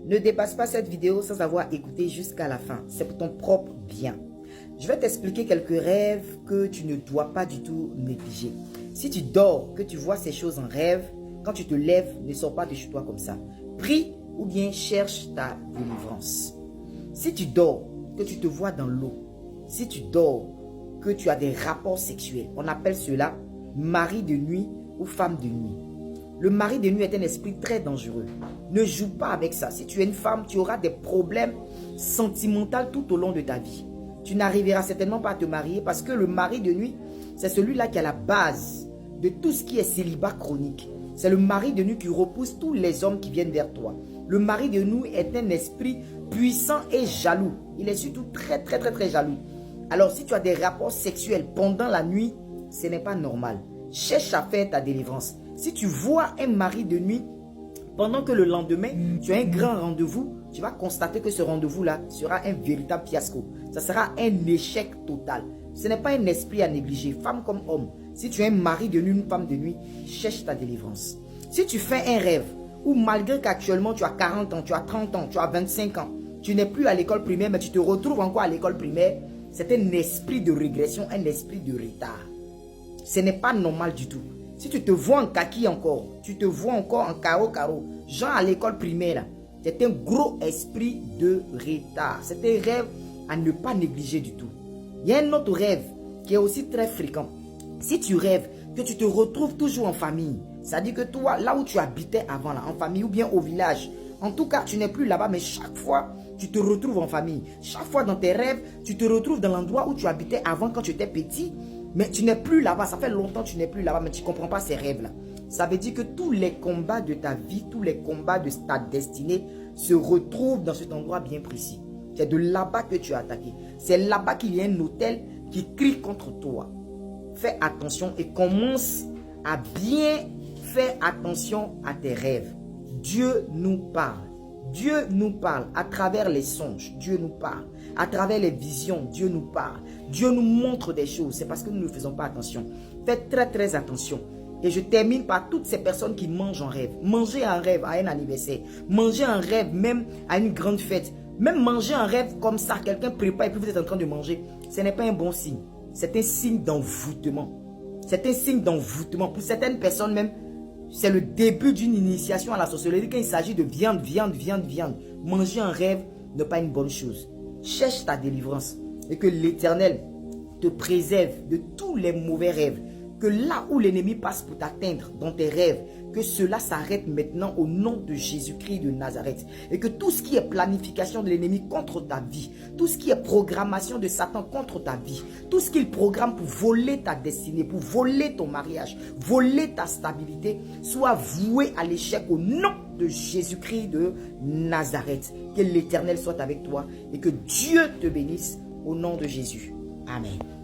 Ne dépasse pas cette vidéo sans avoir écouté jusqu'à la fin. C'est pour ton propre bien. Je vais t'expliquer quelques rêves que tu ne dois pas du tout négliger. Si tu dors, que tu vois ces choses en rêve, quand tu te lèves, ne sors pas de chez toi comme ça. Prie ou bien cherche ta délivrance. Si tu dors, que tu te vois dans l'eau, si tu dors, que tu as des rapports sexuels, on appelle cela mari de nuit ou femme de nuit. Le mari de nuit est un esprit très dangereux. Ne joue pas avec ça. Si tu es une femme, tu auras des problèmes sentimentaux tout au long de ta vie. Tu n'arriveras certainement pas à te marier parce que le mari de nuit, c'est celui-là qui a la base de tout ce qui est célibat chronique. C'est le mari de nuit qui repousse tous les hommes qui viennent vers toi. Le mari de nuit est un esprit puissant et jaloux. Il est surtout très jaloux. Alors si tu as des rapports sexuels pendant la nuit, ce n'est pas normal. Cherche à faire ta délivrance. Si tu vois un mari de nuit, pendant que le lendemain, tu as un grand rendez-vous, tu vas constater que ce rendez-vous-là sera un véritable fiasco. Ça sera un échec total. Ce n'est pas un esprit à négliger, femme comme homme. Si tu es un mari de nuit, une femme de nuit, cherche ta délivrance. Si tu fais un rêve où malgré qu'actuellement tu as 40 ans, tu as 30 ans, tu as 25 ans, tu n'es plus à l'école primaire, mais tu te retrouves encore à l'école primaire, c'est un esprit de régression, un esprit de retard. Ce n'est pas normal du tout. Si tu te vois en kaki encore, tu te vois encore en carreau, genre à l'école primaire, c'est un gros esprit de retard. C'est un rêve à ne pas négliger du tout. Il y a un autre rêve qui est aussi très fréquent. Si tu rêves que tu te retrouves toujours en famille, c'est-à-dire que toi, là où tu habitais avant, là, en famille ou bien au village, en tout cas, tu n'es plus là-bas, mais chaque fois, tu te retrouves en famille. Chaque fois dans tes rêves, tu te retrouves dans l'endroit où tu habitais avant quand tu étais petit, mais tu n'es plus là-bas. Ça fait longtemps que tu n'es plus là-bas, mais tu ne comprends pas ces rêves-là. Ça veut dire que tous les combats de ta vie, tous les combats de ta destinée se retrouvent dans cet endroit bien précis. C'est de là-bas que tu as attaqué. C'est là-bas qu'il y a un hôtel qui crie contre toi. Fais attention et commence à bien faire attention à tes rêves. Dieu nous parle. Dieu nous parle à travers les songes. Dieu nous parle. À travers les visions, Dieu nous parle. Dieu nous montre des choses. C'est parce que nous ne faisons pas attention. Faites très attention. Et je termine par toutes ces personnes qui mangent en rêve. Manger en rêve à un anniversaire. Manger en rêve même à une grande fête. Même manger en rêve comme ça. Quelqu'un prépare et puis vous êtes en train de manger. Ce n'est pas un bon signe. C'est un signe d'envoûtement. C'est un signe d'envoûtement. Pour certaines personnes même, c'est le début d'une initiation à la sorcellerie quand il s'agit de viande. Manger en rêve n'est pas une bonne chose. Cherche ta délivrance et que l'Éternel te préserve de tous les mauvais rêves. Que là où l'ennemi passe pour t'atteindre dans tes rêves, que cela s'arrête maintenant au nom de Jésus-Christ de Nazareth. Et que tout ce qui est planification de l'ennemi contre ta vie, tout ce qui est programmation de Satan contre ta vie, tout ce qu'il programme pour voler ta destinée, pour voler ton mariage, voler ta stabilité, soit voué à l'échec au nom de Jésus-Christ de Nazareth. Que l'Éternel soit avec toi et que Dieu te bénisse au nom de Jésus. Amen.